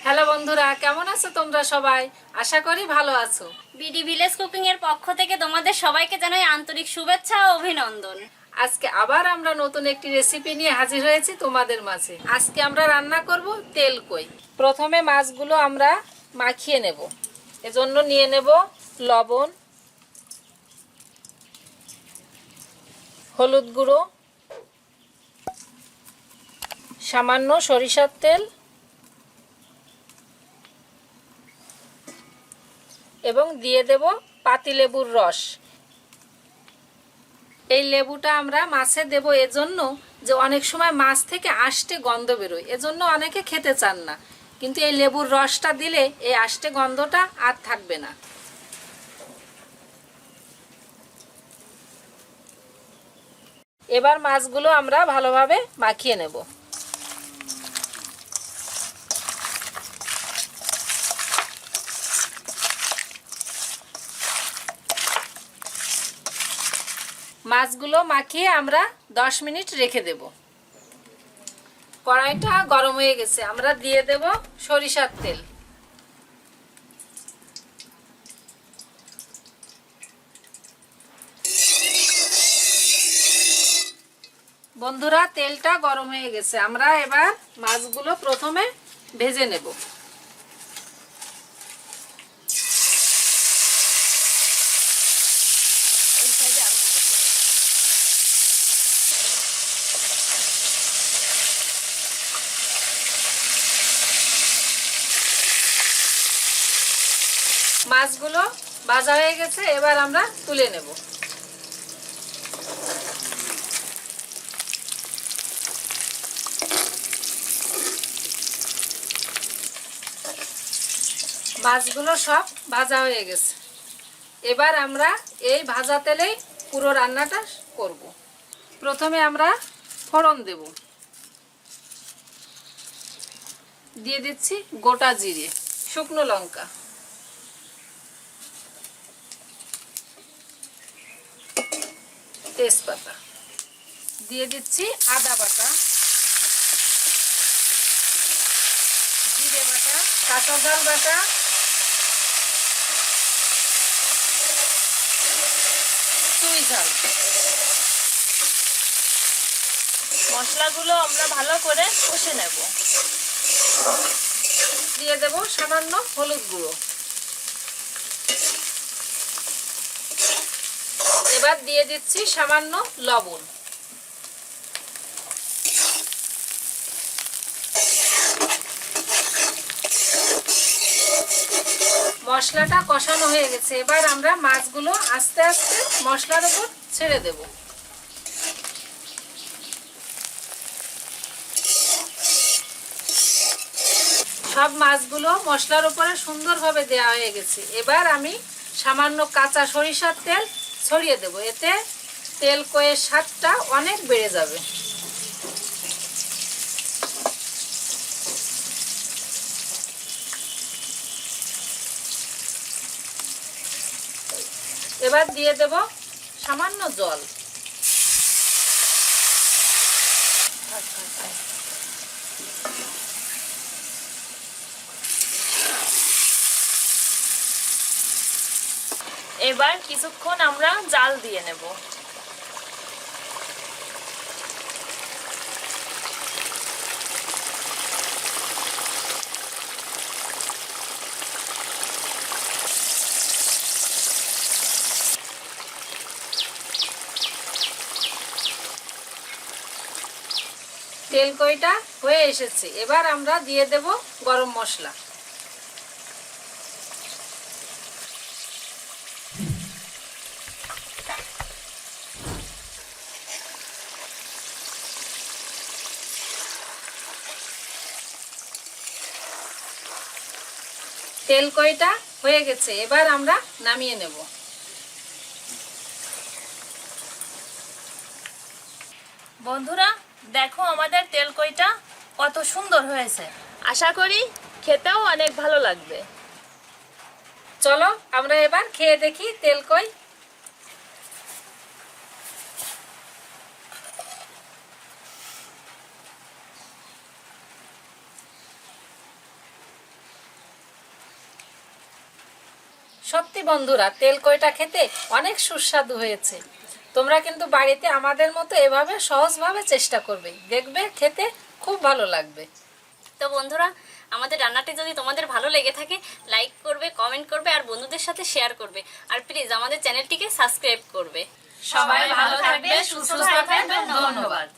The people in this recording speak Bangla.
হ্যালো বন্ধুরা, কেমন আছো তোমরা সবাই? আশা করি ভালো আছো। বিডি ভিলেজ কুকিং এর পক্ষ থেকে তোমাদের সবাইকে জানাই আন্তরিক শুভেচ্ছা ও অভিনন্দন। আজকে আবার আমরা নতুন একটি রেসিপি নিয়ে হাজির হয়েছি তোমাদের মাঝে। আজকে আমরা রান্না করব তেল কই। প্রথমে মাছগুলো আমরা মাখিয়ে নেব। এজন্য নিয়ে নেব লবণ, হলুদ গুঁড়ো, সামান্য সরিষার তেল এবং দিয়ে দেব পাতিলেবুর রস। এই লেবুটা আমরা মাছে দেব এজন্য যে অনেক সময় মাছ থেকে আষ্টে গন্ধ বেরোয়, এজন্য অনেকে খেতে চান না, কিন্তু এই লেবুর রসটা দিলে এই আষ্টে গন্ধটা আর থাকবে না। এবার মাছগুলো আমরা ভালোভাবে মাখিয়ে নেব। মাছগুলো মাখিয়ে আমরা 10 মিনিট রেখে দেব। কড়াইটা গরম হয়ে গেছে, আমরা দিয়ে দেব সরিষার তেল। বন্ধুরা, তেলটা গরম হয়ে গেছে, আমরা এবার মাছগুলো প্রথমে ভেজে নেব। মাছগুলো ভাজা হয়ে গেছে, এবার আমরা তুলে নেব। মাছগুলো সব ভাজা হয়ে গেছে, এবার আমরা এই ভাজা তেলেই পুরো রান্নাটা করব। প্রথমে আমরা ফোড়ন দেব। দিয়ে দিচ্ছি গোটা জিরে, শুকনো লঙ্কা, তেজপাতা, দিয়ে দিচ্ছি আদা বাটা, জিরে বাটা, কাঁচা ঝাল বাটা, চুই ঝাল। মশলাগুলো আমরা ভালো করে কষে নেব। দিয়ে দেব সামান্য হলুদ গুঁড়ো। এবার দিয়ে দিচ্ছি সামান্য লবণ। মশলাটা কষানো হয়ে গেছে, এবার আমরা মাছগুলো আস্তে আস্তে মশলার উপর ছেড়ে দেব। সব মাছগুলো মশলার উপরে সুন্দরভাবে দেওয়া হয়ে গেছে, এবার আমি সামান্য কাঁচা সরিষার তেল ছড়িয়ে দেব। এতে তেল কইয়ের স্বাদটা অনেক বেড়ে যাবে। এবার দিয়ে দেব সামান্য জল। এবার কিছুক্ষণ আমরা জাল দিয়ে নেব। তেল কইটা হয়ে এসেছে, এবার আমরা দিয়ে দেব গরম মশলা। তেল কইটা হয়ে গেছে, এবার আমরা নামিয়ে নেব। বন্ধুরা, দেখো আমাদের তেল কইটা কত সুন্দর হয়েছে। আশা করি খেতেও অনেক ভালো লাগবে। চলো আমরা এবার খেয়ে দেখি তেল কই। সত্যি বন্ধুরা, তেল কইটা খেতে অনেক সুস্বাদু হয়েছে। তোমরা কিন্তু বাড়িতে আমাদের মতো এভাবে সহজভাবে চেষ্টা করবে, দেখবে খেতে খুব ভালো লাগবে। তো বন্ধুরা, আমাদের রান্নাটি যদি তোমাদের ভালো লেগে থাকে, লাইক করবে, কমেন্ট করবে আর বন্ধুদের সাথে শেয়ার করবে। আর প্লিজ আমাদের চ্যানেলটিকে সাবস্ক্রাইব করবে। সবাই ভালো থাকবে, সুস্থ থাকবেন। ধন্যবাদ।